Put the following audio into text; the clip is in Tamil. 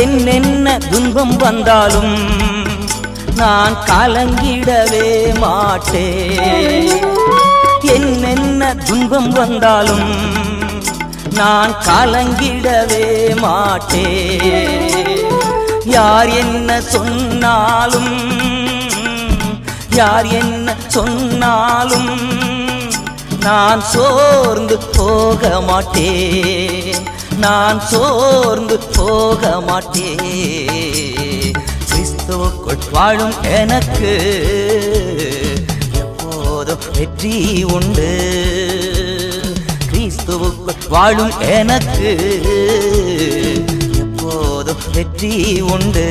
என்னென்ன துன்பம் வந்தாலும் நான் கலங்கிடவே மாட்டேன். என்னென்ன துன்பம் வந்தாலும் நான் கலங்கிடவே மாட்டேன். யார் என்ன சொன்னாலும் யார் என்ன சொன்னாலும் நான் சோர்ந்து போக மாட்டேன். நான் சோர்ந்து போக மாட்டேன். கிறிஸ்துவுக்குள் வாழும் எனக்கு எப்போதும் வெற்றி உண்டு. கிறிஸ்துவுக்குள் வாழும் எனக்கு எப்போதும் வெற்றி உண்டு.